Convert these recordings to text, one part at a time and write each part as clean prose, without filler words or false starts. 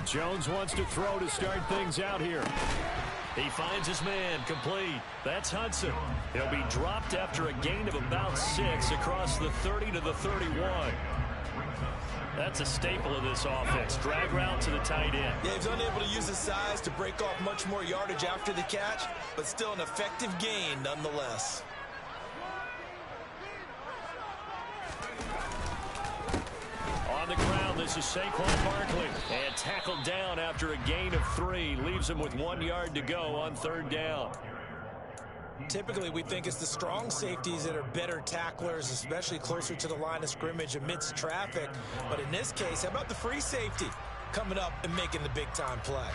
Jones wants to throw to start things out here. He finds his man, complete. That's Hudson. He'll be dropped after a gain of about 6 across the 30 to the 31. That's a staple of this offense. Drag route to the tight end. Yeah, he's unable to use his size to break off much more yardage after the catch, but still an effective gain nonetheless. On the ground, this is Saquon Barkley. And tackled down after a gain of 3. Leaves him with 1 yard to go on 3rd down. Typically, we think it's the strong safeties that are better tacklers, especially closer to the line of scrimmage amidst traffic. But in this case, how about the free safety coming up and making the big-time play?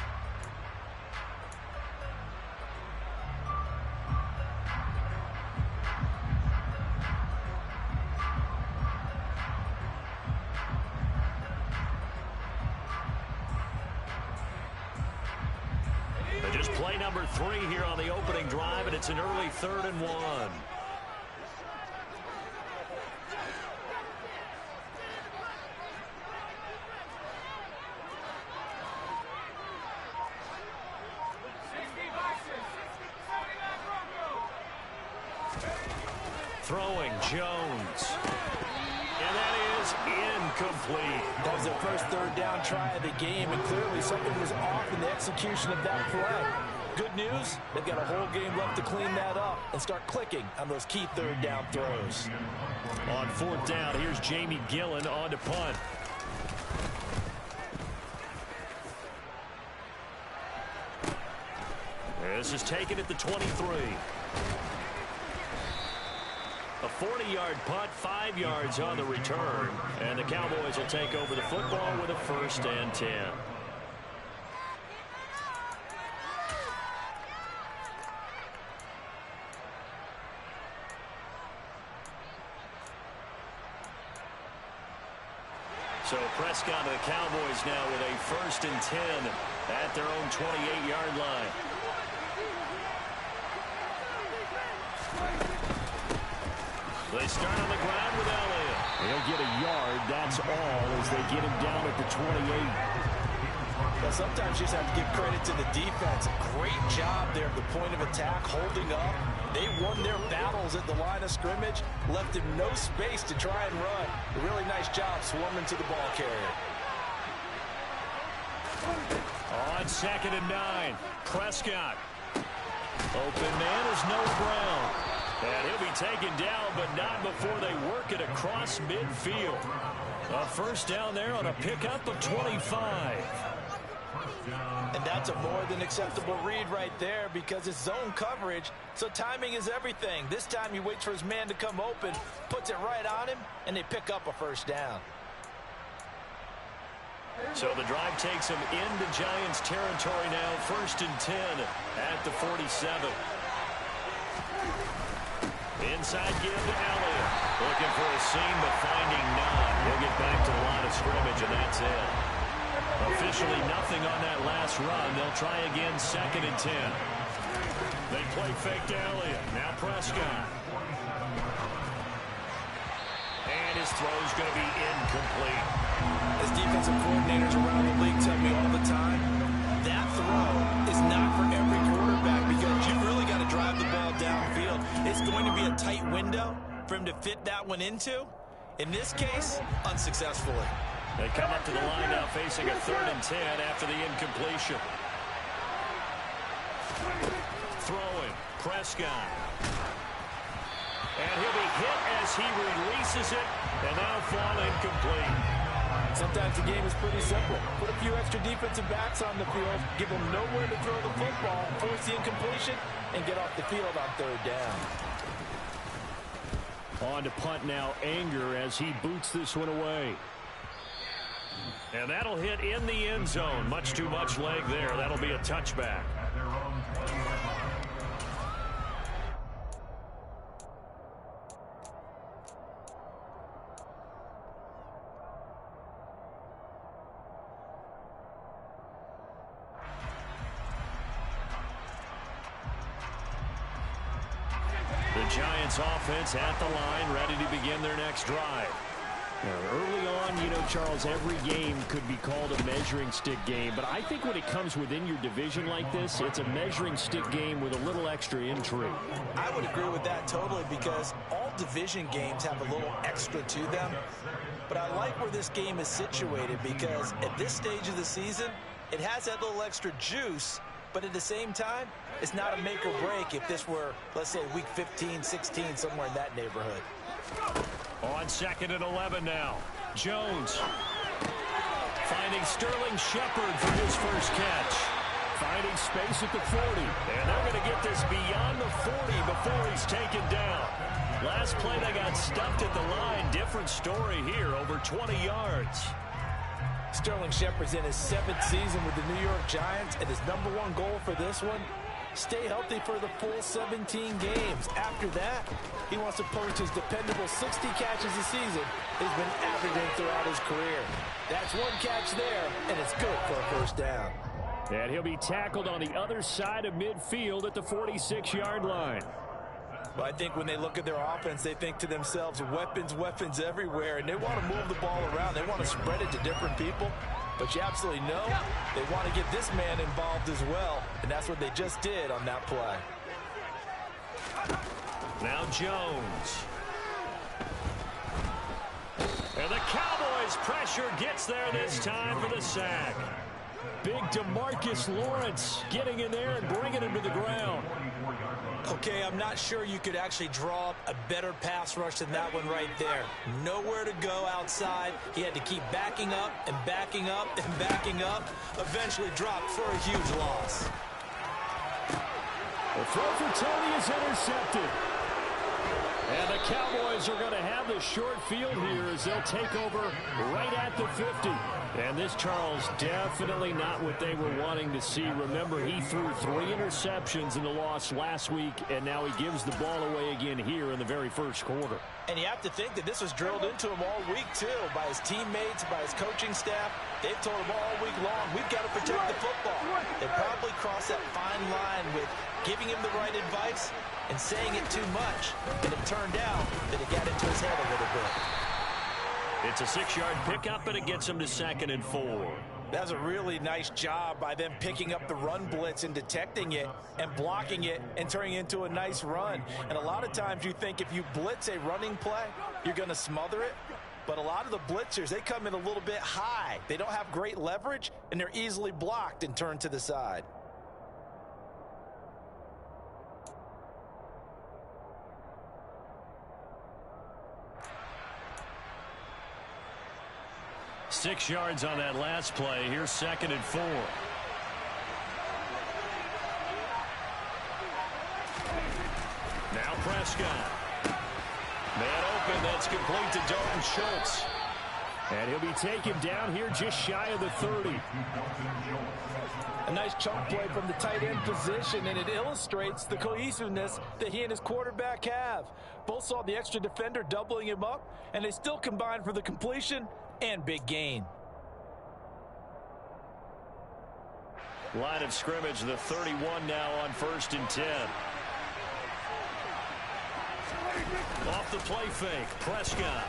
Just play number 3 here on the opening drive, and it's an early 3rd and 1. Throwing Jones. And that is incomplete. That was their first 3rd down try of the game, and clearly something was off in the execution of that play. Good news, they've got a whole game left to clean that up and start clicking on those key 3rd down throws. On 4th down, here's Jamie Gillen on to punt. This is taken at the 23. A 40-yard punt, 5 yards on the return. And the Cowboys will take over the football with a 1st and 10. So Prescott and the Cowboys now with a 1st and 10 at their own 28-yard line. They start on the ground with Elliott. He'll get a yard, that's all, as they get him down at the 28. Well, sometimes you just have to give credit to the defense. Great job there at the point of attack, holding up. They won their battles at the line of scrimmage, left him no space to try and run. A really nice job swarming to the ball carrier. On 2nd and 9, Prescott. Open man is Noah Brown. And he'll be taken down, but not before they work it across midfield. A 1st down there on a pickup of 25. And that's a more than acceptable read right there because it's zone coverage, so timing is everything. This time he waits for his man to come open, puts it right on him, and they pick up a 1st down. So the drive takes him into Giants territory now, 1st and 10 at the 47. Inside give to Elliott. Looking for a seam, but finding none. He'll get back to the line of scrimmage, and that's it. Officially nothing on that last run. They'll try again, 2nd and 10. They play fake to Elliott. Now Prescott. And his throw's going to be incomplete. As defensive coordinators around the league tell me all the time, that throw is not for every quarterback because you've really got to drive the ball downfield. It's going to be a tight window for him to fit that one into. In this case, unsuccessfully. They come up to the line now facing a 3rd and 10 after the incompletion. Throwing, Prescott. And he'll be hit as he releases it, and that'll fall incomplete. Sometimes the game is pretty simple. Put a few extra defensive backs on the field, give them nowhere to throw the football, force the incompletion, and get off the field on 3rd down. On to punt now, Anger as he boots this one away. And that'll hit in the end zone. Much too much leg there. That'll be a touchback. The Giants offense at the line, ready to begin their next drive. Early on, Charles, every game could be called a measuring stick game. But I think when it comes within your division like this, it's a measuring stick game with a little extra intrigue. I would agree with that totally because all division games have a little extra to them. But I like where this game is situated because at this stage of the season, it has that little extra juice. But at the same time, it's not a make or break if this were, let's say, week 15, 16, somewhere in that neighborhood. On 2nd and 11 now. Jones finding Sterling Shepard for his first catch. Finding space at the 40. And they're going to get this beyond the 40 before he's taken down. Last play they got stuffed at the line. Different story here, over 20 yards. Sterling Shepard's in his 7th season with the New York Giants, and his #1 goal for this one, stay healthy for the full 17 games. After that, he wants to post his dependable 60 catches a season he's been averaging throughout his career. That's 1 catch there, and it's good for a first down. And he'll be tackled on the other side of midfield at the 46-yard line. But I think when they look at their offense, they think to themselves, weapons, weapons everywhere, and they want to move the ball around. They want to spread it to different people. But you absolutely know they want to get this man involved as well, and that's what they just did on that play. Now Jones. And the Cowboys' pressure gets there this time for the sack. Big DeMarcus Lawrence getting in there and bringing him to the ground. Okay, I'm not sure you could actually draw up a better pass rush than that one right there. Nowhere to go outside. He had to keep backing up and backing up and backing up. Eventually dropped for a huge loss. The throw for Tony is intercepted. And the Cowboys are going to have the short field here as they'll take over right at the 50. And this, Charles, definitely not what they were wanting to see. Remember, he threw 3 interceptions in the loss last week, and now he gives the ball away again here in the very first quarter. And you have to think that this was drilled into him all week, too, by his teammates, by his coaching staff. They've told him all week long, we've got to protect the football. They probably crossed that fine line with giving him the right advice and saying it too much. And it turned out that it got into his head a little bit. It's a 6-yard pickup, and it gets him to 2nd and 4. That's a really nice job by them picking up the run blitz and detecting it and blocking it and turning it into a nice run. And a lot of times you think if you blitz a running play, you're going to smother it. But a lot of the blitzers, they come in a little bit high. They don't have great leverage, and they're easily blocked and turned to the side. Six yards on that last play. Here's 2nd and 4. Now Prescott. Man open. That's complete to Dalton Schultz. And he'll be taken down here just shy of the 30. A nice chunk play from the tight end position, and it illustrates the cohesiveness that he and his quarterback have. Both saw the extra defender doubling him up, and they still combined for the completion and big gain. Line of scrimmage, the 31 now on 1st and 10. Off the play fake, Prescott.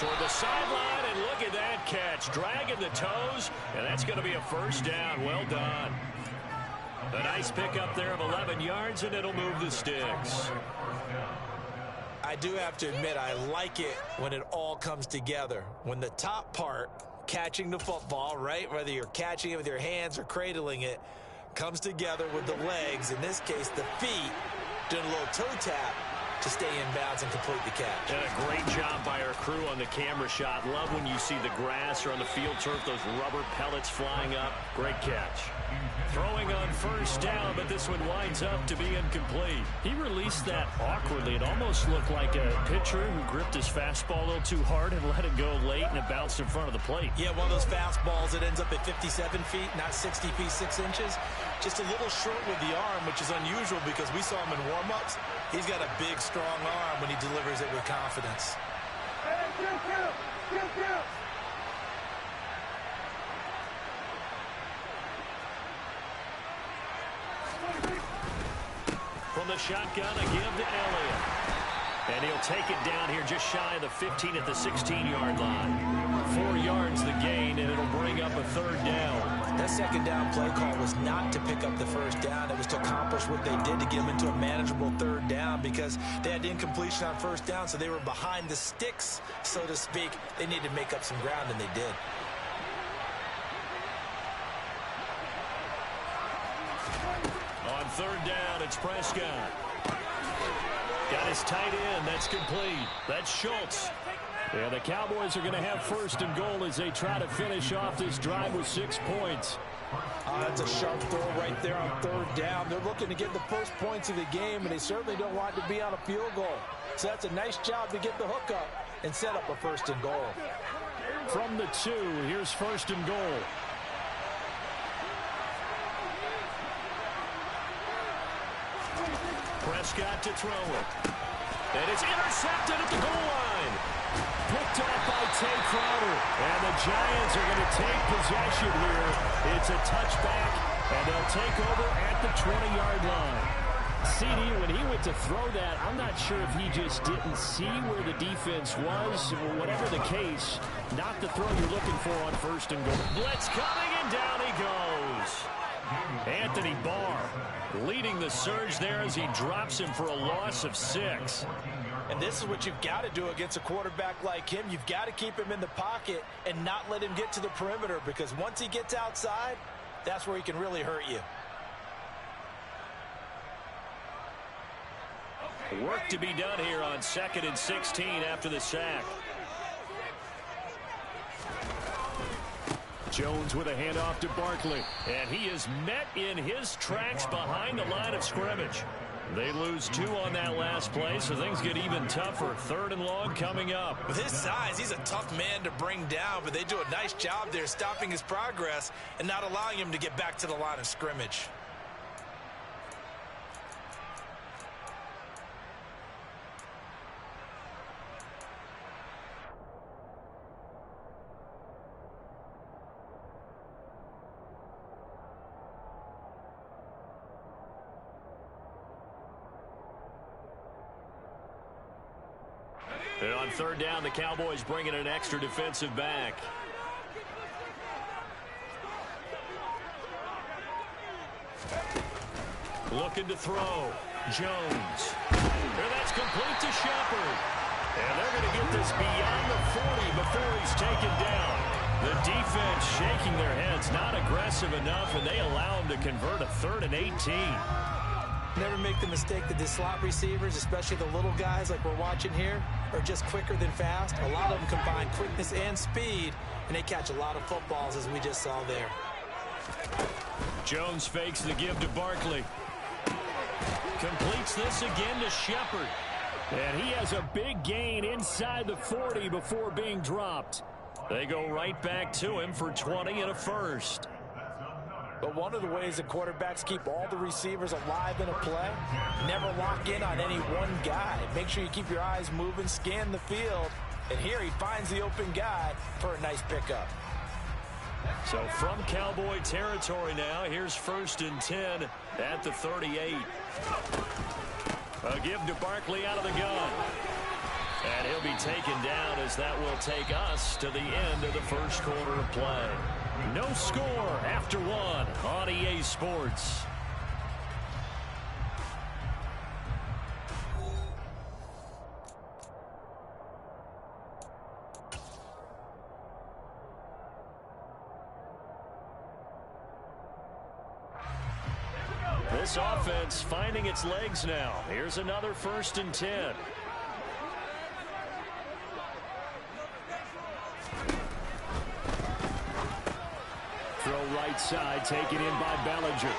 Toward the sideline, and look at that catch. Dragging the toes, and that's going to be a first down. Well done. A nice pickup there of 11 yards, and it'll move the sticks. I do have to admit, I like it when it all comes together. When the top part, catching the football, right, whether you're catching it with your hands or cradling it, comes together with the legs, in this case the feet, doing a little toe tap to stay in bounds and complete the catch. And a great job by our crew on the camera shot. Love when you see the grass or on the field turf, those rubber pellets flying up. Great catch. Throwing on first down, but this one winds up to be incomplete. He released that awkwardly. It almost looked like a pitcher who gripped his fastball a little too hard and let it go late, and it bounced in front of the plate. Yeah, one of those fastballs that ends up at 57 feet, not 60 feet 6 inches. Just a little short with the arm, which is unusual because we saw him in warm-ups. He's got a big, strong arm when he delivers it with confidence. From the shotgun, a give to Elliott. And he'll take it down here just shy of the 15 at the 16-yard line. 4 yards the gain, and it'll bring up a third down. That second down play call was not to pick up the first down. It was to accomplish what they did to get them into a manageable third down because they had incompletion on first down, so they were behind the sticks, so to speak. They needed to make up some ground, and they did. On third down, it's Prescott. Got his tight end. That's complete. That's Schultz. And the Cowboys are going to have first and goal as they try to finish off this drive with 6 points. That's a sharp throw right there on third down. They're looking to get the first points of the game, and they certainly don't want to be on a field goal. So that's a nice job to get the hook up and set up a first and goal. From the 2, here's first and goal. Prescott to throw it. And it's intercepted at the goal line. Picked off by Tay Crowder. And the Giants are going to take possession here. It's a touchback, and they'll take over at the 20-yard line. CD, when he went to throw that, I'm not sure if he just didn't see where the defense was. Whatever the case, not the throw you're looking for on first and goal. Blitz coming, and down he goes. Anthony Barr leading the surge there as he drops him for a loss of 6. And this is what you've got to do against a quarterback like him. You've got to keep him in the pocket and not let him get to the perimeter, because once he gets outside, that's where he can really hurt you. Work to be done here on 2nd and 16 after the sack. Jones with a handoff to Barkley. And he is met in his tracks behind the line of scrimmage. They lose 2 on that last play, so things get even tougher. 3rd and long coming up. With his size, he's a tough man to bring down, but they do a nice job there stopping his progress and not allowing him to get back to the line of scrimmage. And on 3rd down, the Cowboys bringing an extra defensive back. Looking to throw. Jones. And that's complete to Shepard. And they're going to get this beyond the 40 before he's taken down. The defense shaking their heads, not aggressive enough, and they allow him to convert a 3rd and 18. Never make the mistake that the slot receivers, especially the little guys like we're watching here, are just quicker than fast. A lot of them combine quickness and speed, and they catch a lot of footballs, as we just saw there. Jones fakes the give to Barkley. Completes this again to Shepard. And he has a big gain inside the 40 before being dropped. They go right back to him for 20 and a first. But one of the ways that quarterbacks keep all the receivers alive in a play, never lock in on any one guy. Make sure you keep your eyes moving, scan the field, and here he finds the open guy for a nice pickup. So from Cowboy territory now, here's 1st and 10 at the 38. A give to Barkley out of the gun. And he'll be taken down as that will take us to the end of the first quarter of play. No score after 1 on EA Sports. This offense finding its legs now. Here's another 1st and 10. Throw right side, taken in by Bellinger.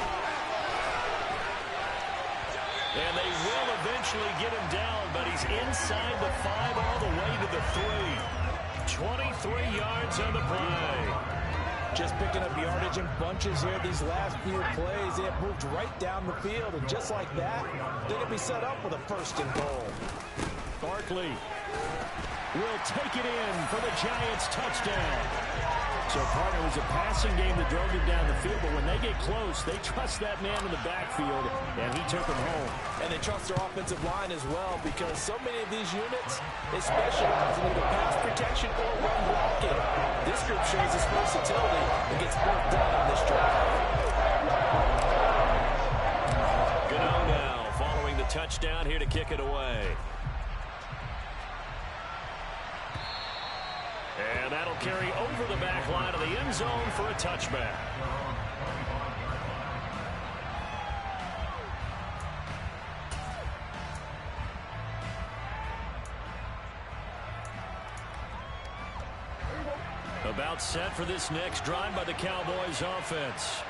And they will eventually get him down, but he's inside the 5 all the way to the 3. 23 yards on the play. Just picking up yardage in bunches here these last few plays. They have moved right down the field, and just like that, they're going to be set up with a 1st and goal. Barkley will take it in for the Giants touchdown. So, partner, it was a passing game that drove him down the field, but when they get close, they trust that man in the backfield, and he took him home. And they trust their offensive line as well, because so many of these units, they specialize in either pass protection or run blocking. This group shows its versatility and gets work done on this drive. Gano now following the touchdown here to kick it away. And that'll carry over the back line of the end zone for a touchback. About set for this next drive by the Cowboys offense.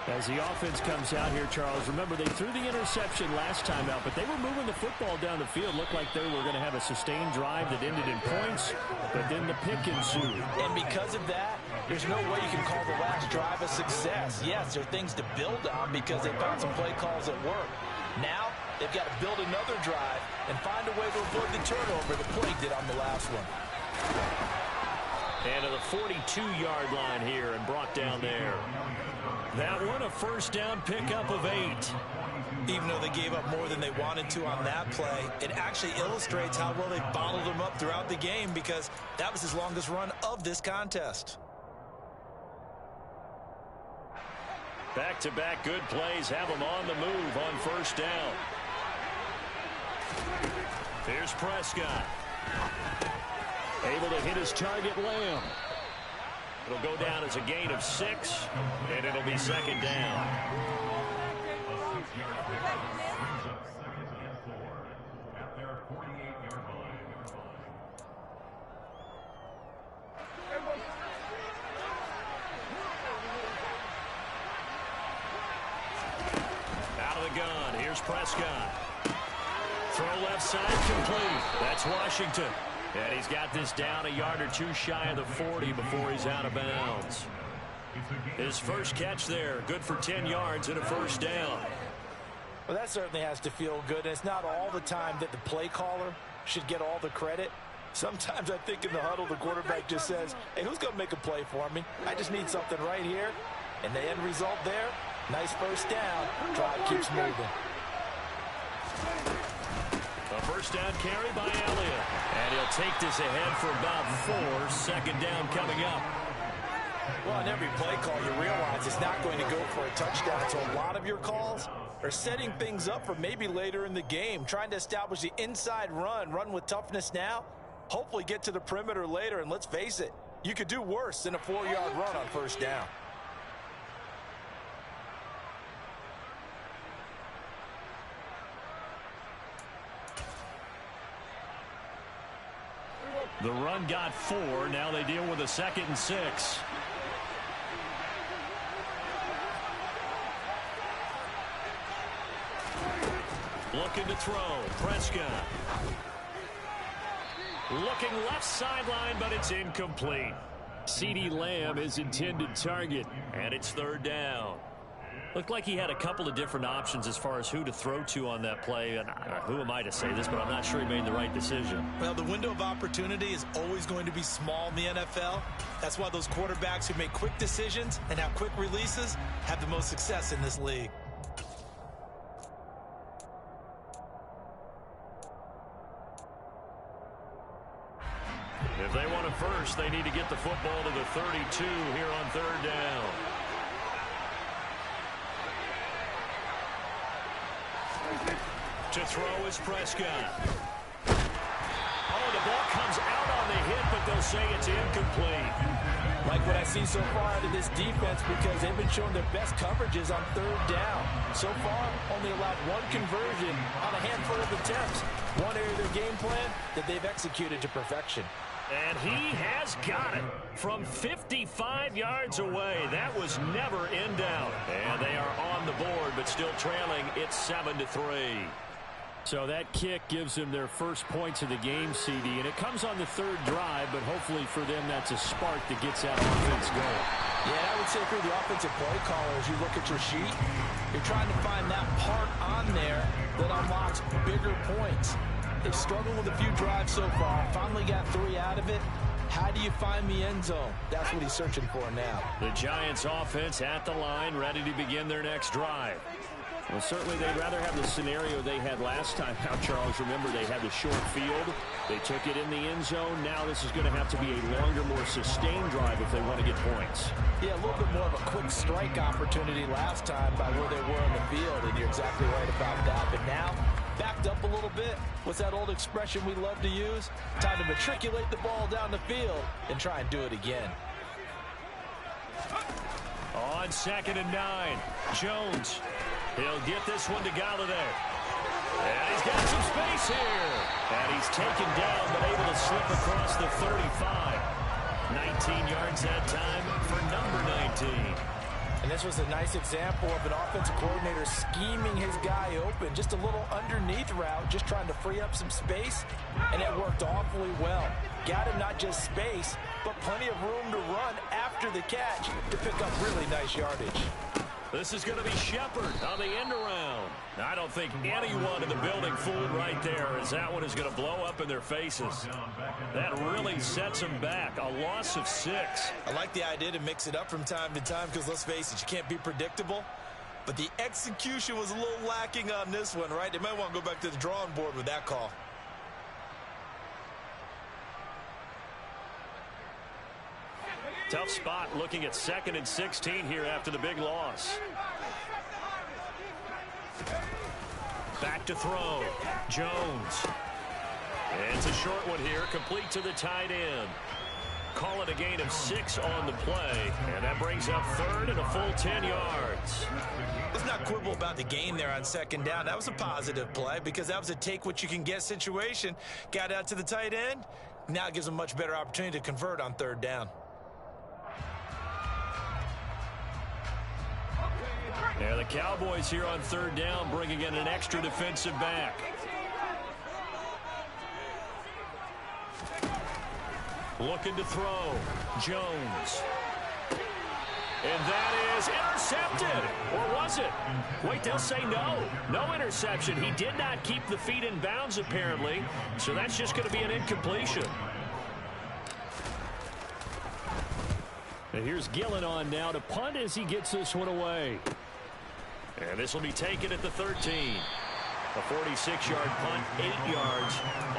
As the offense comes out here, Charles, remember they threw the interception last time out, but they were moving the football down the field. Looked like they were going to have a sustained drive that ended in points, but then the pick ensued. And because of that, there's no way you can call the last drive a success. Yes, there are things to build on because they found some play calls that work. Now, they've got to build another drive and find a way to avoid the turnover the play did on the last one. And to the 42-yard line here and brought down there. That one a first down pickup of 8. Even though they gave up more than they wanted to on that play, it actually illustrates how well they bottled them up throughout the game because that was his longest run of this contest. Back-to-back good plays have them on the move on first down. Here's Prescott. Able to hit his target, Lamb. It'll go down as a gain of 6, and it'll be second down. Out of the gun, here's Prescott. Throw left side complete. That's Washington. And he's got this down a yard or two shy of the 40 before he's out of bounds. His first catch there, good for 10 yards and a first down. Well, that certainly has to feel good. And it's not all the time that the play caller should get all the credit. Sometimes I think in the huddle, the quarterback just says, hey, who's going to make a play for me? I just need something right here. And the end result there, nice first down. Drive keeps moving. A first down carry by Elliott. And he'll take this ahead for about 4. Second down coming up. Well, on every play call, you realize it's not going to go for a touchdown. So a lot of your calls are setting things up for maybe later in the game, trying to establish the inside run with toughness now, hopefully get to the perimeter later. And let's face it, you could do worse than a 4-yard run on first down. The run got 4. Now they deal with a 2nd and 6. Looking to throw. Prescott. Looking left sideline, but it's incomplete. CeeDee Lamb is intended target, and it's third down. Looked like he had a couple of different options as far as who to throw to on that play. And who am I to say this, but I'm not sure he made the right decision. Well, the window of opportunity is always going to be small in the NFL. That's why those quarterbacks who make quick decisions and have quick releases have the most success in this league. If they want a first, they need to get the football to the 32 here on third down. To throw is Prescott. Oh, the ball comes out on the hit, but they'll say it's incomplete. Like what I see so far out of this defense because they've been showing their best coverages on third down. So far, only allowed 1 conversion on a handful of attempts. One area of their game plan that they've executed to perfection. And he has got it from 55 yards away. That was never in doubt. And they are on the board, but still trailing. It's 7-3. So that kick gives them their first points of the game, CD, and it comes on the third drive, but hopefully for them that's a spark that gets that offense going. Yeah, I would say for the offensive play caller, as you look at your sheet, you're trying to find that part on there that unlocks bigger points. They've struggled with a few drives so far, finally got 3 out of it. How do you find the end zone? That's what he's searching for now. The Giants offense at the line, ready to begin their next drive. Well, certainly they'd rather have the scenario they had last time out, Charles. Remember, they had the short field. They took it in the end zone. Now this is going to have to be a longer, more sustained drive if they want to get points. Yeah, a little bit more of a quick strike opportunity last time by where they were in the field, and you're exactly right about that. But now, backed up a little bit. What's that old expression we love to use? Time to matriculate the ball down the field and try and do it again. On 2nd and 9, Jones. He'll get this one to Golladay. And he's got some space here. And he's taken down, but able to slip across the 35. 19 yards that time for number 19. And this was a nice example of an offensive coordinator scheming his guy open. Just a little underneath route, just trying to free up some space. And it worked awfully well. Got him not just space, but plenty of room to run after the catch to pick up really nice yardage. This is going to be Shepard on the end around. I don't think anyone in the building fooled right there, as that one is going to blow up in their faces. That really sets them back. A loss of 6. I like the idea to mix it up from time to time because, let's face it, you can't be predictable. But the execution was a little lacking on this one, right? They might want to go back to the drawing board with that call. Tough spot looking at 2nd and 16 here after the big loss. Back to throw. Jones. It's a short one here, complete to the tight end. Call it a gain of 6 on the play, and that brings up 3rd and a full 10 yards. Let's not quibble about the gain there on 2nd down. That was a positive play because that was a take-what-you-can-get situation. Got out to the tight end. Now it gives them a much better opportunity to convert on 3rd down. Yeah, the Cowboys here on 3rd down, bringing in an extra defensive back. Looking to throw. Jones. And that is intercepted. Or was it? Wait, they'll say no. No interception. He did not keep the feet in bounds, apparently. So that's just going to be an incompletion. And here's Gillen on now to punt as he gets this one away. And this will be taken at the 13. A 46-yard punt, 8 yards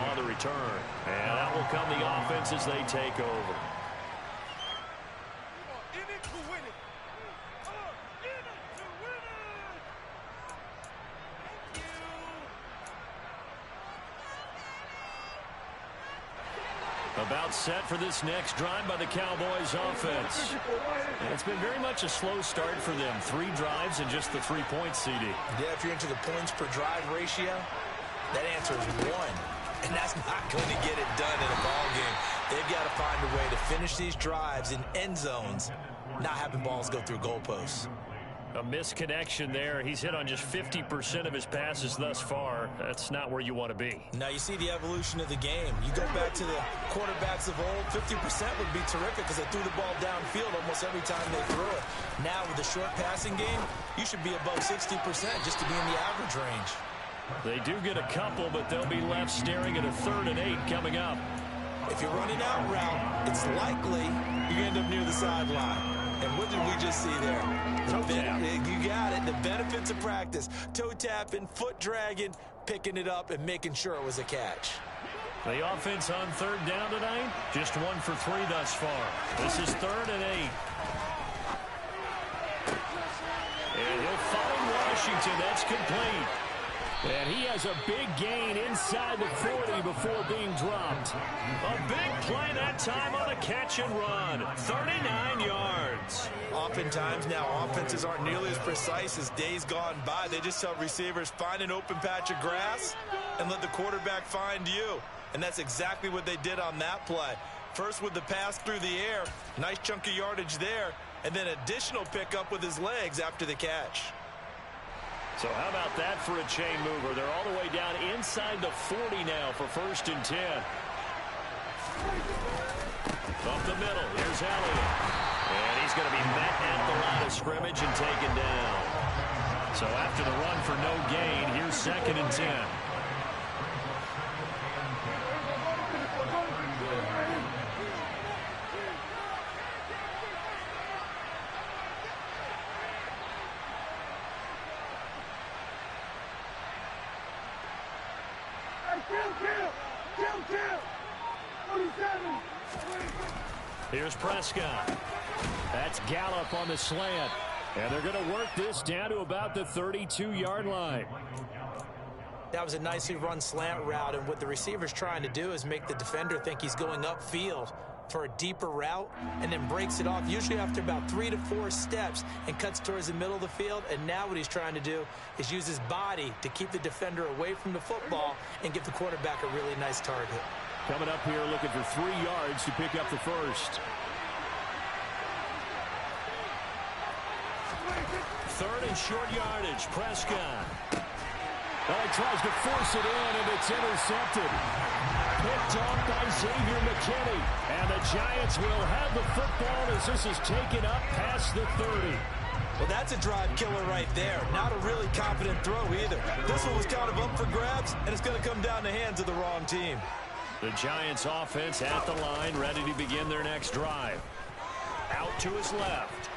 on the return. And that will come the offense as they take over. About set for this next drive by the Cowboys offense. And it's been very much a slow start for them. 3 drives and just the 3 points, CD. Yeah, if you're into the points per drive ratio, that answer is 1. And that's not going to get it done in a ball game. They've got to find a way to finish these drives in end zones, not having balls go through goalposts. A misconnection there. He's hit on just 50% of his passes thus far. That's not where you want to be. Now you see the evolution of the game. You go back to the quarterbacks of old, 50% would be terrific because they threw the ball downfield almost every time they threw it. Now with the short passing game, you should be above 60% just to be in the average range. They do get a couple, but they'll be left staring at a 3rd and 8 coming up. If you're running out route, it's likely you end up near the sideline. And what did we just see there? Toe tap. You got it. The benefits of practice. Toe tapping, foot dragging, picking it up, and making sure it was a catch. The offense on 3rd down tonight, just 1 for 3 thus far. This is 3rd and 8. And he'll find Washington. That's complete. And he has a big gain inside the 40 before being dropped. A big play that time on a catch and run. 39 yards. Oftentimes now offenses aren't nearly as precise as days gone by. They just tell receivers, find an open patch of grass and let the quarterback find you. And that's exactly what they did on that play. First with the pass through the air, nice chunk of yardage there, and then additional pickup with his legs after the catch. So how about that for a chain mover? They're all the way down inside the 40 now for 1st and 10. Up the middle, here's Elliott. And he's going to be met at the line of scrimmage and taken down. So after the run for no gain, here's 2nd and 10. Here's Prescott. That's Gallup on the slant. And they're going to work this down to about the 32-yard line. That was a nicely run slant route, and what the receiver's trying to do is make the defender think he's going upfield for a deeper route and then breaks it off, usually after about 3 to 4 steps, and cuts towards the middle of the field. And now what he's trying to do is use his body to keep the defender away from the football and give the quarterback a really nice target. Coming up here looking for 3 yards to pick up the first. Third and short yardage. Prescott. Well, he tries to force it in, and it's intercepted. Picked off by Xavier McKinney. And the Giants will have the football as this is taken up past the 30. Well, that's a drive killer right there. Not a really confident throw either. This one was kind of up for grabs, and it's going to come down the hands of the wrong team. The Giants offense at the line, ready to begin their next drive. Out to his left.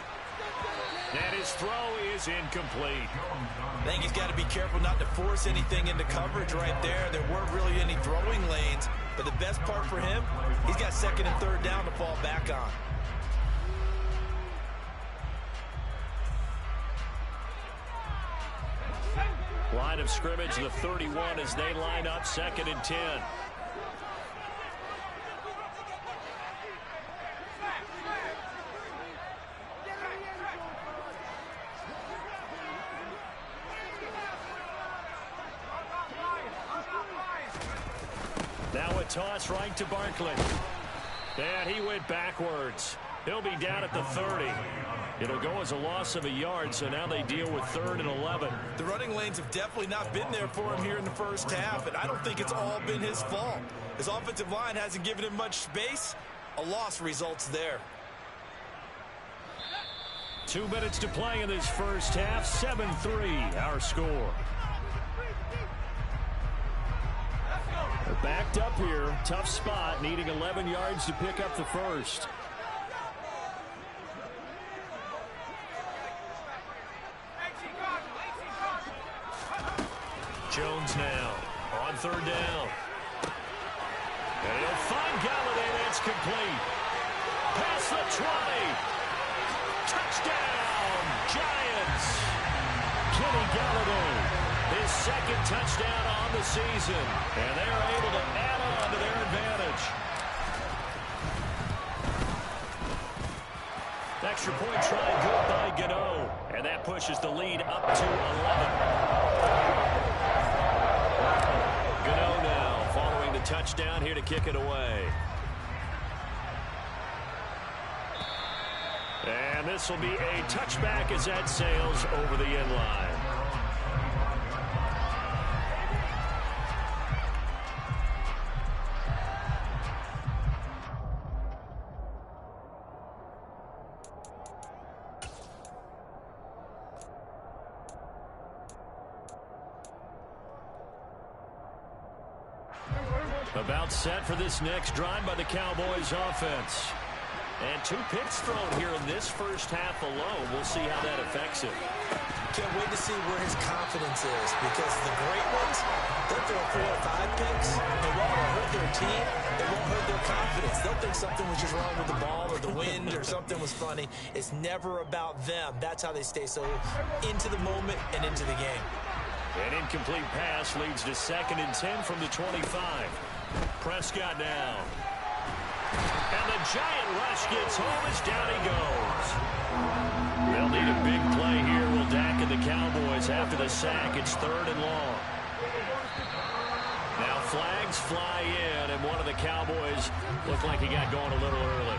And his throw is incomplete. I think he's got to be careful not to force anything into coverage right there. There weren't really any throwing lanes. But the best part for him, he's got second and third down to fall back on. Line of scrimmage, the 31 as they line up second and 10. Now a toss right to Barkley. And he went backwards. He'll be down at the 30. It'll go as a loss of a yard, so now they deal with 3rd and 11. The running lanes have definitely not been there for him here in the first half, and I don't think it's all been his fault. His offensive line hasn't given him much space. A loss results there. 2 minutes to play in this first half. 7-3 our score. Backed up here. Tough spot. Needing 11 yards to pick up the first. Jones now on 3rd down. And he'll find Galladay. That's complete. Past the 20. Touchdown, Giants. Kenny Galladay. His second touchdown on the season. And they're able to add on to their advantage. Extra point try good by Gano. And that pushes the lead up to 11. Gano now following the touchdown here to kick it away. And this will be a touchback as that sails over the end line. About set for this next drive by the Cowboys offense. And 2 picks thrown here in this first half alone. We'll see how that affects him. Can't wait to see where his confidence is, because the great ones, they'll throw 4 or 5 picks, and while it'll hurt their team, it won't hurt their confidence. They'll think something was just wrong with the ball or the wind or something was funny. It's never about them. That's how they stay so into the moment and into the game. An incomplete pass leads to 2nd and 10 from the 25. Prescott now. And the giant rush gets home as down he goes. They'll need a big play here. Will Dak and the Cowboys after the sack. It's 3rd and long. Now flags fly in, and one of the Cowboys looked like he got going a little early.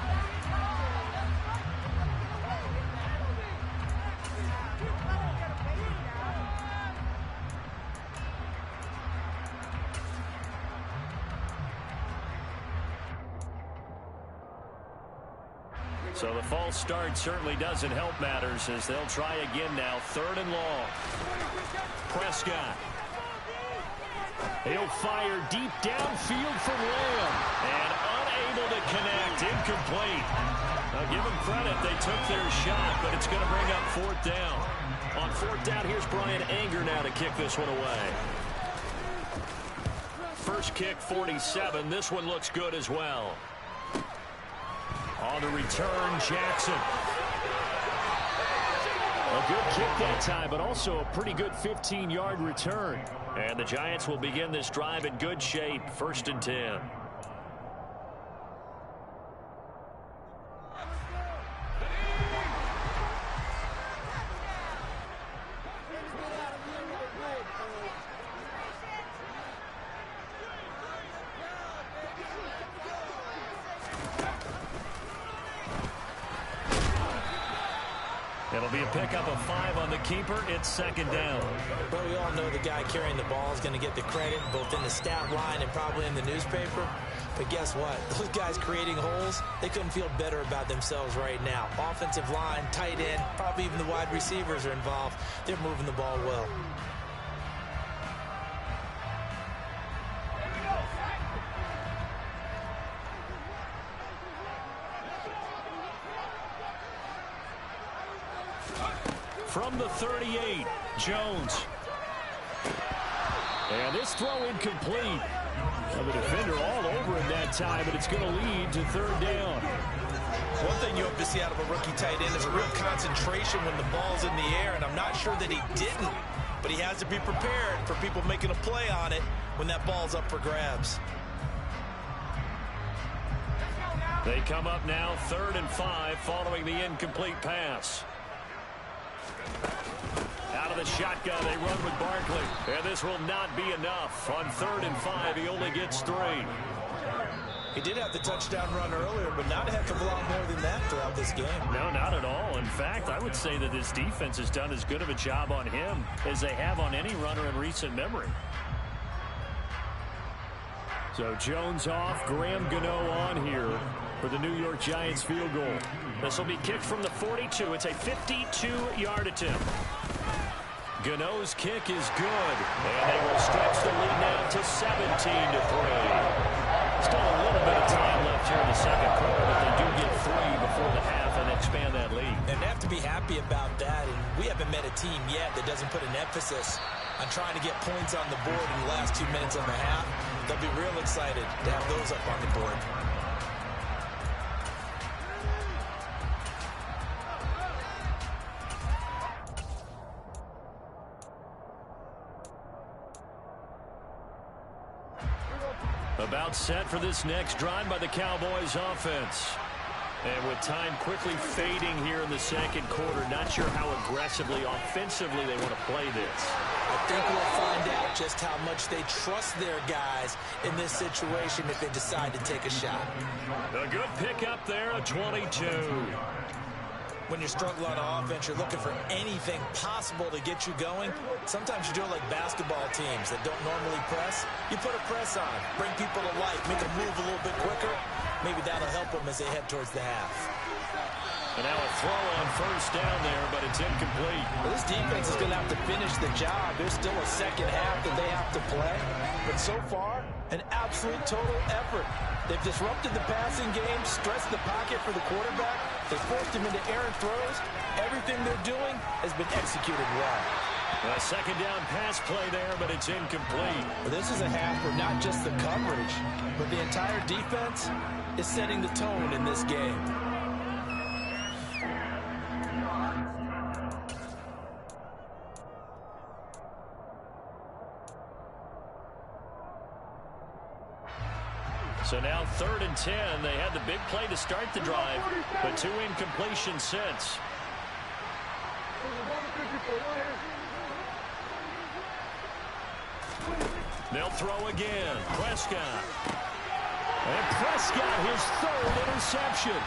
So the false start certainly doesn't help matters as they'll try again now. 3rd and long. Prescott. He'll fire deep downfield from Lamb. And unable to connect. Incomplete. Now give them credit. They took their shot, but it's going to bring up 4th down. On 4th down, here's Brian Anger now to kick this one away. first kick, 47. This one looks good as well. On the return, Jackson. A good kick that time, but also a pretty good 15-yard return. And the Giants will begin this drive in good shape, 1st and 10. It'll be a pickup of 5 on the keeper. It's 2nd down. But we all know the guy carrying the ball is going to get the credit, both in the stat line and probably in the newspaper. But guess what? Those guys creating holes, they couldn't feel better about themselves right now. Offensive line, tight end, probably even the wide receivers are involved. They're moving the ball well. From the 38, Jones. And this throw incomplete. The defender all over him that time, but it's going to lead to 3rd down. One thing you hope to see out of a rookie tight end is a real concentration when the ball's in the air, and I'm not sure that he didn't, but he has to be prepared for people making a play on it when that ball's up for grabs. They come up now 3rd and 5 following the incomplete pass. Out of the shotgun, they run with Barkley. And this will not be enough. On 3rd and 5, he only gets 3. He did have the touchdown run earlier, but not a heck of a lot more than that throughout this game. No, not at all. In fact, I would say that this defense has done as good of a job on him as they have on any runner in recent memory. So Jones off, Graham Gano on here for the New York Giants field goal. This will be kicked from the 42. It's a 52-yard attempt. Gano's kick is good, and they will stretch the lead now to 17-3. Still a little bit of time left here in the 2nd quarter, but they do get 3 before the half and expand that lead. And they have to be happy about that, and we haven't met a team yet that doesn't put an emphasis on trying to get points on the board in the last 2 minutes of the half. They'll be real excited to have those up on the board. About set for this next drive by the Cowboys offense. And with time quickly fading here in the 2nd quarter, not sure how aggressively, offensively they want to play this. I think we'll find out just how much they trust their guys in this situation if they decide to take a shot. A good pickup there, a 22. When you're struggling on offense, you're looking for anything possible to get you going. Sometimes you do it like basketball teams that don't normally press. You put a press on, bring people to life, make them move a little bit quicker. Maybe that'll help them as they head towards the half. And now a throw on 1st down there, but it's incomplete. Well, this defense is going to have to finish the job. There's still a 2nd half that they have to play. But so far, an absolute total effort. They've disrupted the passing game, stressed the pocket for the quarterback. They forced him into errant throws. Everything they're doing has been executed well. A 2nd down pass play there, but it's incomplete. Well, this is a half where not just the coverage, but the entire defense is setting the tone in this game. So now 3rd and 10. They had the big play to start the drive, but 2 incompletions since. They'll throw again. Prescott. And Prescott, his 3rd interception.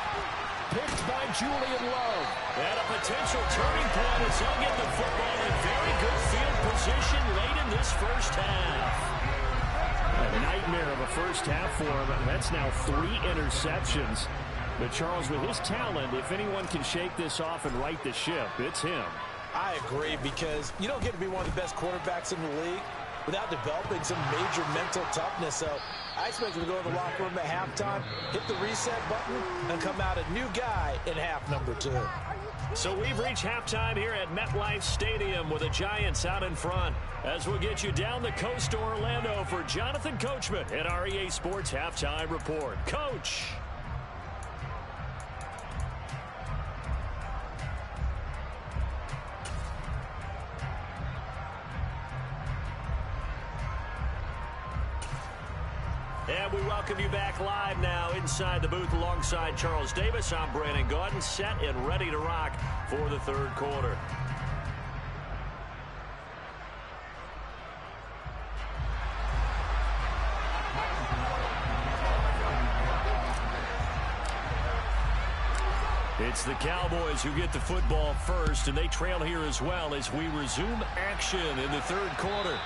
Picked by Julian Love. And a potential turning point as he'll get the football in very good field position late in this 1st half. A nightmare of a 1st half for him. That's now 3 interceptions. But Charles, with his talent, if anyone can shake this off and right the ship, it's him. I agree, because you don't get to be one of the best quarterbacks in the league without developing some major mental toughness. So I expect him to go in the locker room at halftime, hit the reset button, and come out a new guy in half number 2. So we've reached halftime here at MetLife Stadium with the Giants out in front. As we'll get you down the coast to Orlando for Jonathan Coachman at our EA Sports Halftime Report. Coach. And we welcome you back live now inside the booth alongside Charles Davis. I'm Brandon Gaudin, set and ready to rock for the third quarter. It's the Cowboys who get the football first, and they trail here as well as we resume action in the third quarter.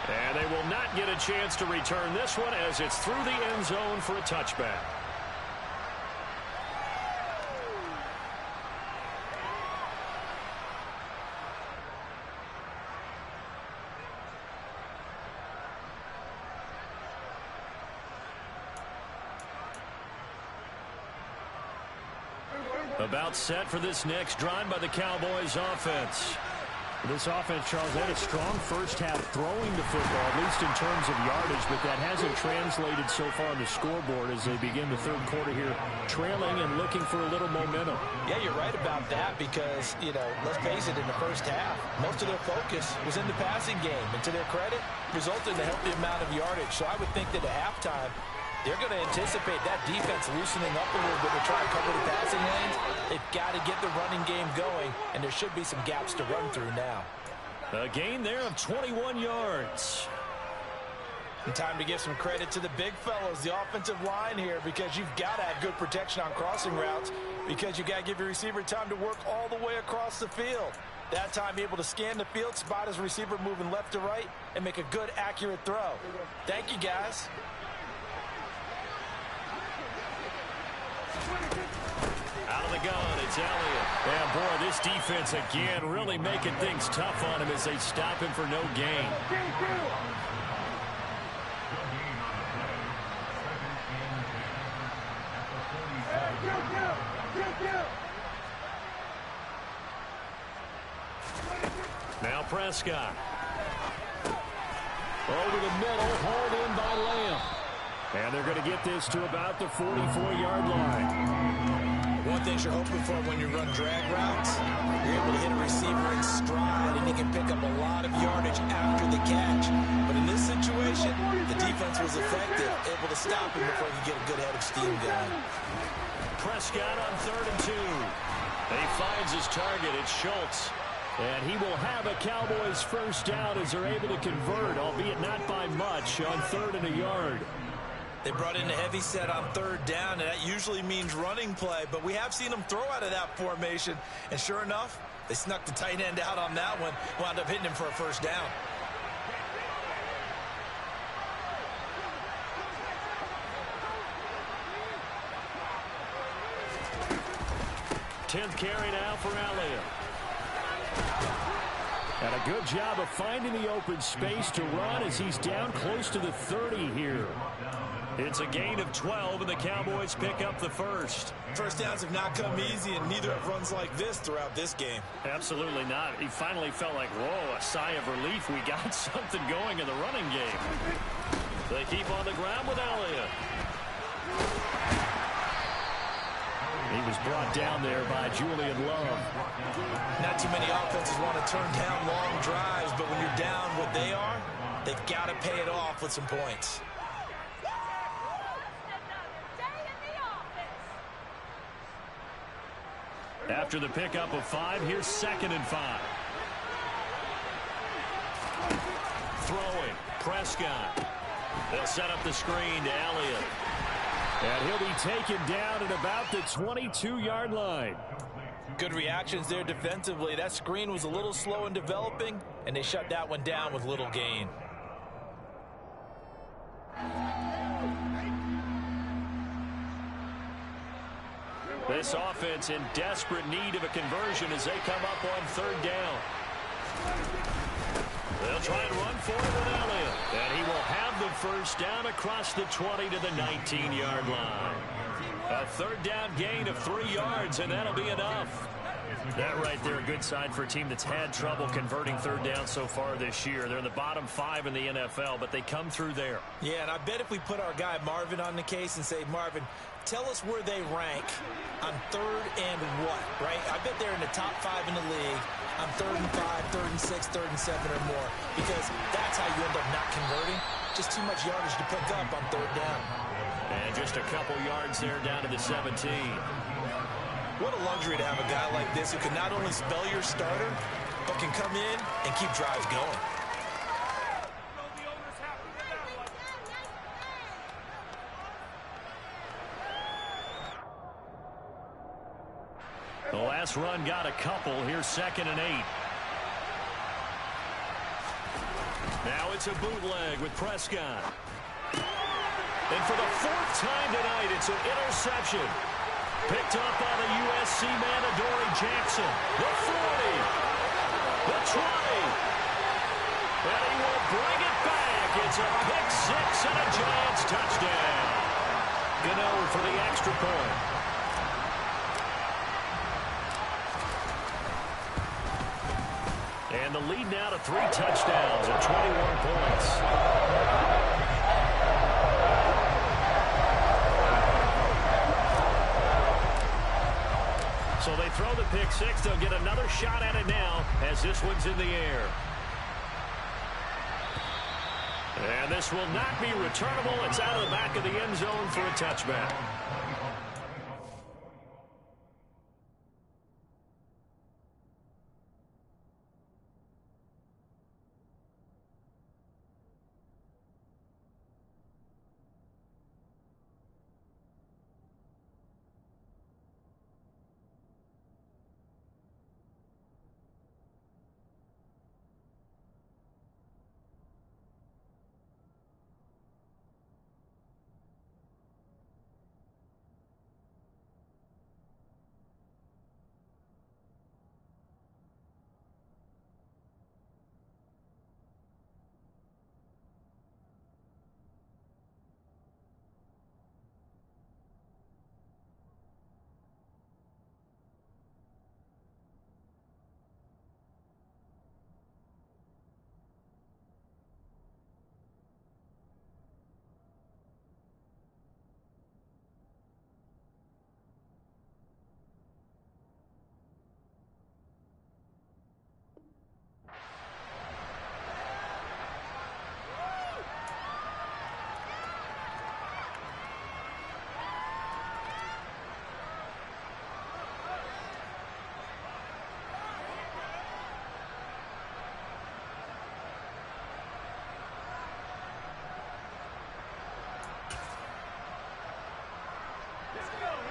And they will not get a chance to return this one as it's through the end zone for a touchback. About set for this next drive by the Cowboys offense. This offense, Charles, had a strong first half throwing the football, at least in terms of yardage, but that hasn't translated so far on the scoreboard as they begin the third quarter here, trailing and looking for a little momentum. Yeah, you're right about that because, let's face it, in the first half, most of their focus was in the passing game. And to their credit, resulted in a healthy amount of yardage. So I would think that at halftime, they're going to anticipate that defense loosening up a little bit to try and cover the passing lanes. They've got to get the running game going, and there should be some gaps to run through now. A gain there of 21 yards. And time to give some credit to the big fellows, the offensive line here, because you've got to have good protection on crossing routes because you've got to give your receiver time to work all the way across the field. That time, able to scan the field, spot his receiver moving left to right, and make a good, accurate throw. Thank you, guys. Out of the gun, it's Elliott. And boy, this defense again really making things tough on him as they stop him for no gain. Now Prescott. Over the middle, hauled in by Lamb. And they're going to get this to about the 44-yard line. One thing you're hoping for when you run drag routes, you're able to hit a receiver in stride, and he can pick up a lot of yardage after the catch. But in this situation, the defense was effective, able to stop him before he could get a good head of steam going. Prescott on 3rd and 2. He finds his target. It's Schultz. And he will have a Cowboys first down as they're able to convert, albeit not by much, on 3rd and a yard. They brought in a heavy set on 3rd down, and that usually means running play. But we have seen them throw out of that formation. And sure enough, they snuck the tight end out on that one, wound up hitting him for a first down. Tenth carry now for Elliott. And a good job of finding the open space to run as he's down close to the 30 here. It's a gain of 12, and the Cowboys pick up the first. First downs have not come easy, and neither have runs like this throughout this game. Absolutely not. He finally felt like, whoa, a sigh of relief. We got something going in the running game. They keep on the ground with Elliott. He was brought down there by Julian Love. Not too many offenses want to turn down long drives, but when you're down what they are, they've got to pay it off with some points. After the pickup of 5, here's 2nd and 5. Throwing, Prescott. They'll set up the screen to Elliott. And he'll be taken down at about the 22-yard line. Good reactions there defensively. That screen was a little slow in developing, and they shut that one down with little gain. This offense in desperate need of a conversion as they come up on 3rd down. They'll try and run for it with Elliott. And he will have the first down across the 20 to the 19-yard line. A third down gain of 3 yards, and that'll be enough. That right there, a good sign for a team that's had trouble converting third down so far this year. They're in the bottom 5 in the NFL, but they come through there. Yeah, and I bet if we put our guy Marvin on the case and say, Marvin, tell us where they rank on third and what, right? I bet they're in the top 5 in the league on third and 5, third and 6, third and 7 or more, because that's how you end up not converting. Just too much yardage to pick up on third down. And just a couple yards there down to the 17. What a luxury to have a guy like this who can not only spell your starter, but can come in and keep drives going. The last run got a couple. Here's 2nd and 8. Now it's a bootleg with Prescott. And for the 4th time tonight, it's an interception. Picked up by the USC man, Adoree Jackson. The 40. The 20. And he will bring it back. It's a pick 6 and a Giants touchdown. Gano for the extra point. And the lead now to 3 touchdowns and 21 points. So they throw the pick 6. They'll get another shot at it now as this one's in the air. And this will not be returnable. It's out of the back of the end zone for a touchback.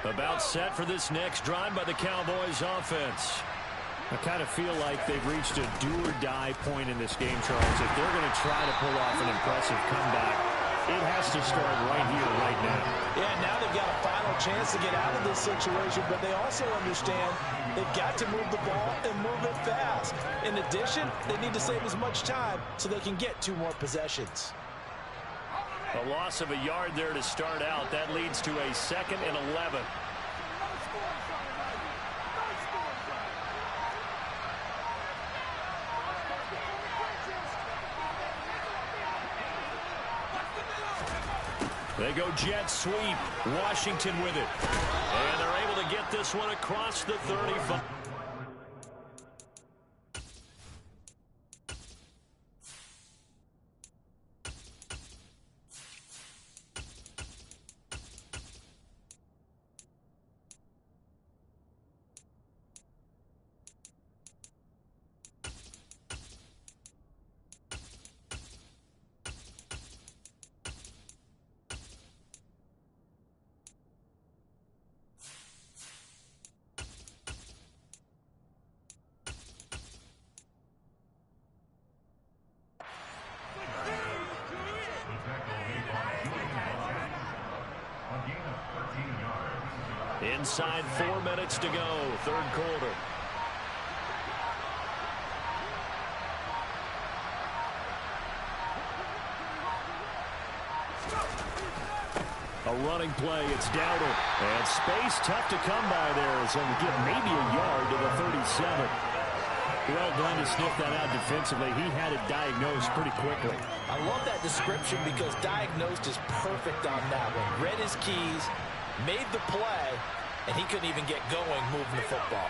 About set for this next drive by the Cowboys offense. I kind of feel like they've reached a do-or-die point in this game, Charles. If they're going to try to pull off an impressive comeback, it has to start right here, right now. Yeah, now they've got a final chance to get out of this situation, but they also understand they've got to move the ball and move it fast. In addition, they need to save as much time so they can get 2 more possessions. A loss of a yard there to start out. That leads to a 2nd and 11. They go jet sweep. Washington with it. And they're able to get this one across the 35. Inside 4 minutes to go, 3rd quarter. A running play, it's Dowdle. And space tough to come by there as he'll get maybe a yard to the 37. Well done to sniff that out defensively. He had it diagnosed pretty quickly. I love that description because diagnosed is perfect on that one. Read his keys, made the play, and he couldn't even get going moving the football.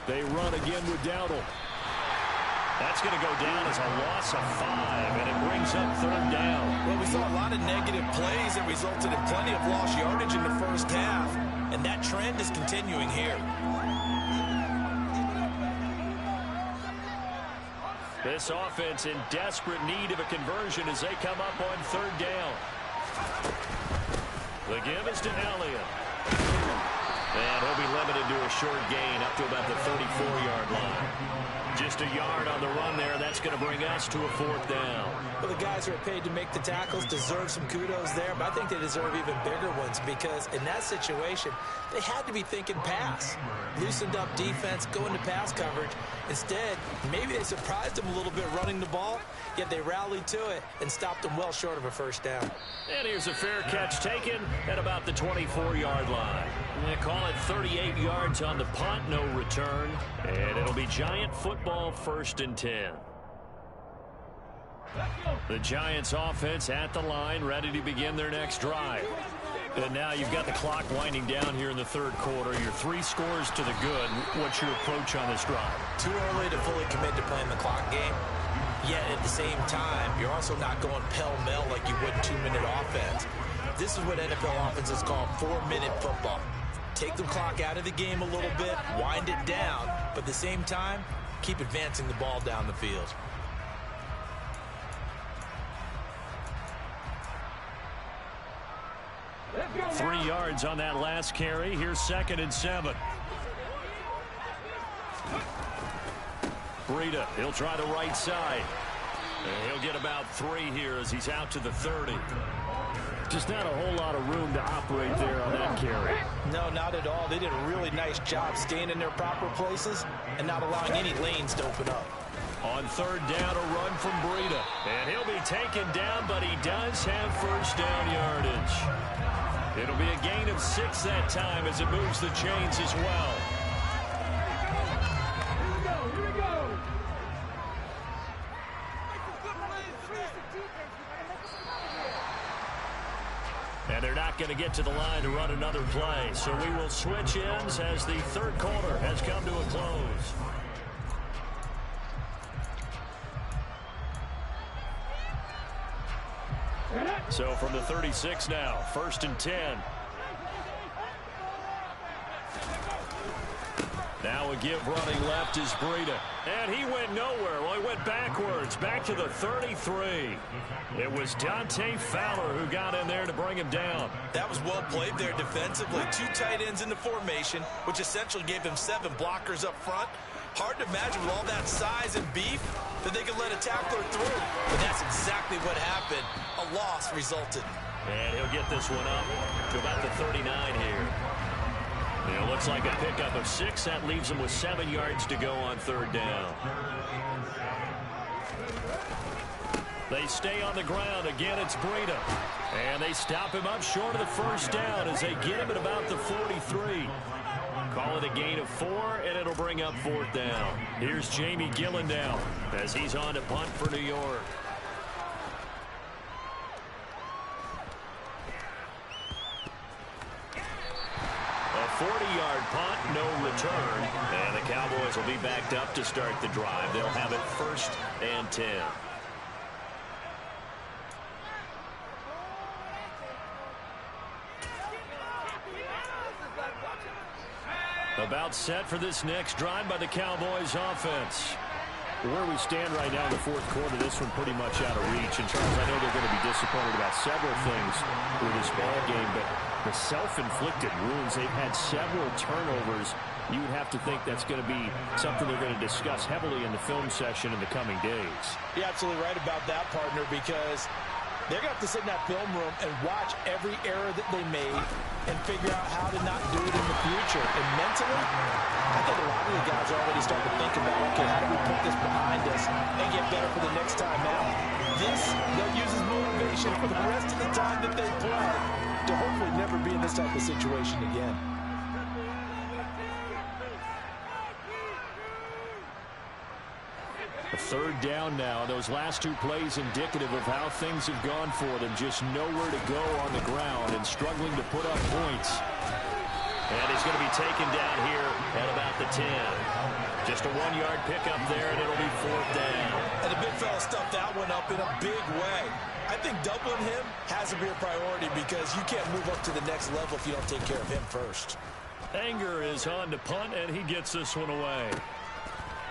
They run again with Dowdle. That's going to go down as a loss of 5, and it brings up 3rd down. Well, we saw a lot of negative plays that resulted in plenty of lost yardage in the first half, and that trend is continuing here. This offense in desperate need of a conversion as they come up on 3rd down. The give is to Elliott. And he'll be limited to a short gain up to about the 34-yard line. Just a yard on the run there. That's going to bring us to a 4th down. Well, the guys who are paid to make the tackles deserve some kudos there, but I think they deserve even bigger ones because in that situation, they had to be thinking pass. Loosened up defense, going to pass coverage. Instead, maybe they surprised them a little bit running the ball, yet they rallied to it and stopped them well short of a 1st down. And here's a fair catch taken at about the 24-yard line. They call it 38 yards on the punt, no return. And it'll be Giant football 1st and 10. The Giants offense at the line, ready to begin their next drive. And now you've got the clock winding down here in the 3rd quarter. You're 3 scores to the good. What's your approach on this drive? Too early to fully commit to playing the clock game. Yet at the same time, you're also not going pell-mell like you would 2-minute offense. This is what NFL offenses call 4-minute football. Take the clock out of the game a little bit, wind it down, but at the same time, keep advancing the ball down the field. Three yards on that last carry. Here's 2nd and 7. Breida, he'll try the right side. And he'll get about 3 here as he's out to the 30. Just not a whole lot of room to operate there on that carry. No, not at all. They did a really nice job staying in their proper places and not allowing any lanes to open up. On 3rd down, a run from Breida. And he'll be taken down, but he does have 1st down yardage. It'll be a gain of 6 that time as it moves the chains as well. Here we go. And they're not going to get to the line to run another play. So we will switch ends as the 3rd quarter has come to a close. So from the 36 now, 1st and 10. Now a give running left is Breida. And he went nowhere. Well, he went backwards, back to the 33. It was Dante Fowler who got in there to bring him down. That was well played there defensively. 2 tight ends in the formation, which essentially gave them 7 blockers up front. Hard to imagine with all that size and beef that they could let a tackler through. But that's exactly what happened. A loss resulted. And he'll get this one up to about the 39 here. It looks like a pickup of 6. That leaves him with 7 yards to go on 3rd down. They stay on the ground. Again, it's Breida. And they stop him up short of the 1st down as they get him at about the 43. Call it a gain of 4, and it'll bring up 4th down. Here's Jamie Gillen now as he's on to punt for New York. A 40-yard punt, no return. And the Cowboys will be backed up to start the drive. They'll have it 1st and 10. About set for this next drive by the Cowboys offense. Where we stand right now in the 4th quarter, this one pretty much out of reach. And Charles, I know they're going to be disappointed about several things with this ball game, but the self-inflicted wounds, they've had several turnovers. You would have to think that's going to be something they're going to discuss heavily in the film session in the coming days. You're absolutely right about that, partner, because They're going to have to sit in that film room and watch every error that they made and figure out how to not do it in the future. And mentally, I think a lot of the guys are already starting to think about, okay, how do we put this behind us and get better for the next time out? This, they'll use as motivation for the rest of the time that they play to hopefully never be in this type of situation again. A third down now. Those last two plays indicative of how things have gone for them. Just nowhere to go on the ground and struggling to put up points. And he's going to be taken down here at about the 10. Just a 1-yard pickup there, and it'll be 4th down. And the big fella stuffed that one up in a big way. I think doubling him has to be a priority because you can't move up to the next level if you don't take care of him first. Anger is on to punt, and he gets this one away.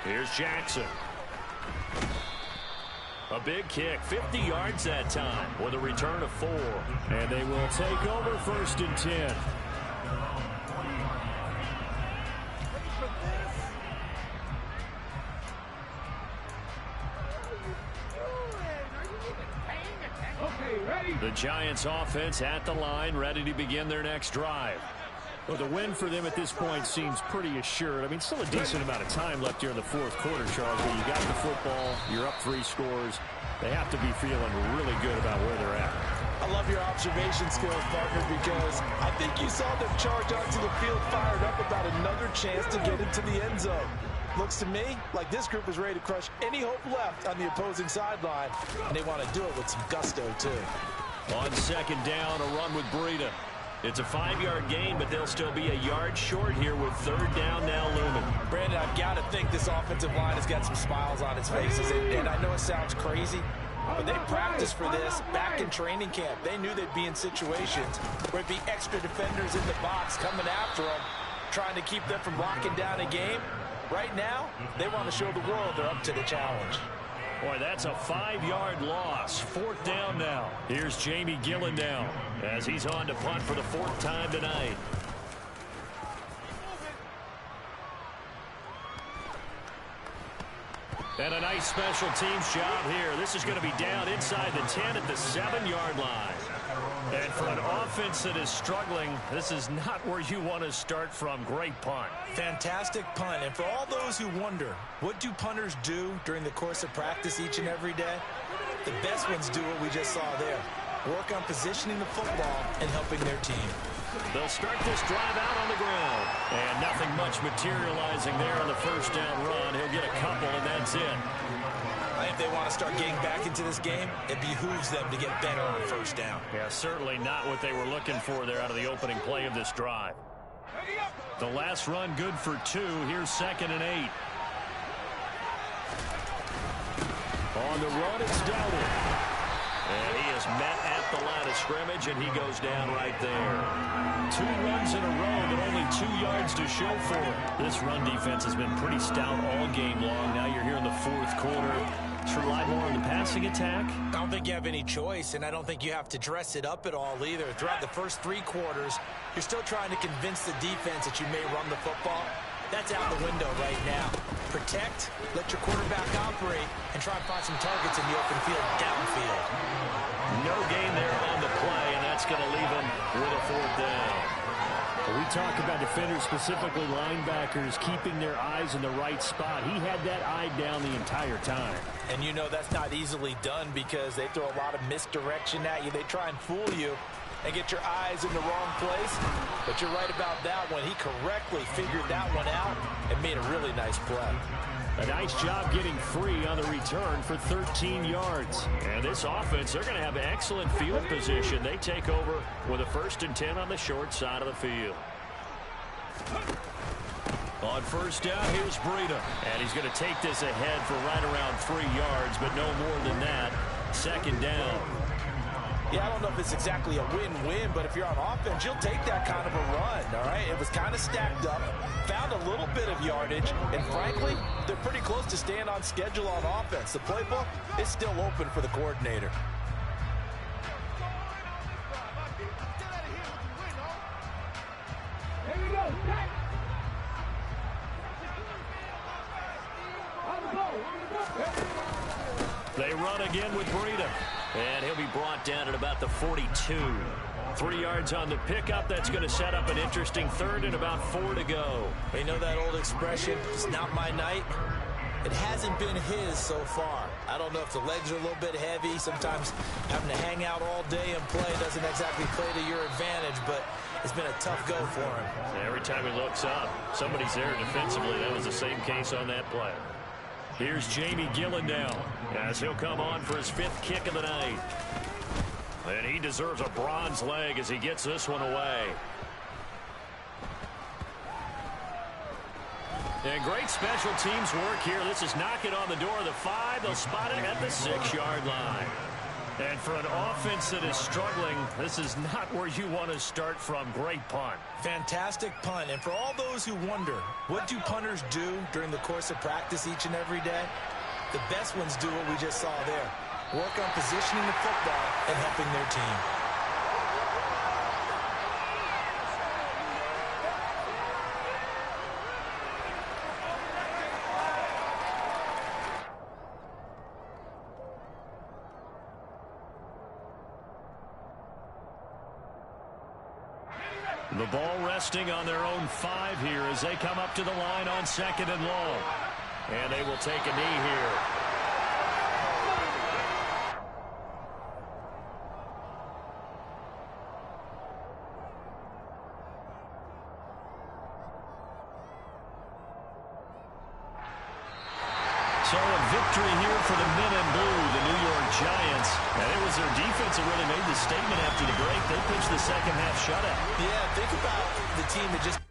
Here's Jackson. A big kick, 50 yards that time with a return of 4. And they will take over 1st and 10. The Giants offense at the line, ready to begin their next drive. Well, the win for them at this point seems pretty assured. I mean, still a decent amount of time left here in the 4th quarter, Charles, but you got the football, you're up 3 scores. They have to be feeling really good about where they're at. I love your observation skills, partner, because I think you saw them charge onto the field fired up about another chance to get into the end zone. Looks to me like this group is ready to crush any hope left on the opposing sideline, and they want to do it with some gusto, too. On 2nd down, a run with Breida. It's a 5-yard gain, but they'll still be a yard short here with 3rd down now looming. Brandon, I've got to think this offensive line has got some smiles on its faces, and I know it sounds crazy, but they practiced for this back in training camp. They knew they'd be in situations where it'd be extra defenders in the box coming after them, trying to keep them from locking down a game. Right now, they want to show the world they're up to the challenge. Boy, that's a 5-yard loss. 4th down now. Here's Jamie Gillen now as he's on to punt for the 4th time tonight. And a nice special teams job here. This is going to be down inside the 10 at the 7-yard line. And for an offense that is struggling, this is not where you want to start from. Great punt. Fantastic punt. And for all those who wonder, what do punters do during the course of practice each and every day? The best ones do what we just saw there. Work on positioning the football and helping their team. They'll start this drive out on the ground. And nothing much materializing there on the 1st down run. He'll get a couple, and that's it. If they want to start getting back into this game, it behooves them to get better on 1st down. Yeah, certainly not what they were looking for there out of the opening play of this drive. The last run good for 2. Here's 2nd and 8. On the run, it's Dowdle. And he is met at the line of scrimmage, and he goes down right there. 2 runs in a row, but only 2 yards to show for it. This run defense has been pretty stout all game long. Now you're here in the 4th quarter. To rely more on the passing attack? I don't think you have any choice, and I don't think you have to dress it up at all either. Throughout the first 3 quarters, you're still trying to convince the defense that you may run the football. That's out the window right now. Protect, let your quarterback operate, and try and find some targets in the open field downfield. No gain there on the play, and that's going to leave him with a 4th down. We talk about defenders, specifically linebackers, keeping their eyes in the right spot. He had that eye down the entire time. And you know that's not easily done because they throw a lot of misdirection at you. They try and fool you and get your eyes in the wrong place. But you're right about that one. He correctly figured that one out and made a really nice play. A nice job getting free on the return for 13 yards. And this offense, they're going to have excellent field position. They take over with a 1st and 10 on the short side of the field. On 1st down, here's Breida. And he's going to take this ahead for right around 3 yards, but no more than that. 2nd down. Yeah, I don't know if it's exactly a win-win, but if you're on offense, you'll take that kind of a run, all right? It was kind of stacked up, found a little bit of yardage, and frankly, they're pretty close to staying on schedule on offense. The playbook is still open for the coordinator. They run again with Breida. And he'll be brought down at about the 42. 3 yards on the pickup. That's going to set up an interesting third and about 4 to go. You know that old expression, it's not my night? It hasn't been his so far. I don't know if the legs are a little bit heavy. Sometimes having to hang out all day and play doesn't exactly play to your advantage, but it's been a tough go for him. Every time he looks up, somebody's there defensively. That was the same case on that play. Here's Jamie Gillen now as he'll come on for his 5th kick of the night. And he deserves a bronze leg as he gets this one away. And great special teams work here. This is knock it on the door of the 5. They'll spot it at the 6-yard line. And for an offense that is struggling, this is not where you want to start from. Great punt. Fantastic punt. And for all those who wonder, what do punters do during the course of practice each and every day? The best ones do what we just saw there. Work on positioning the football and helping their team. The ball resting on their own 5 here as they come up to the line on 2nd and long. And they will take a knee here. So a victory here for the men in blue, the New York Giants. And it was their defense that really made the statement after the break. They pitched the second half shutout. Yeah, think about the team that just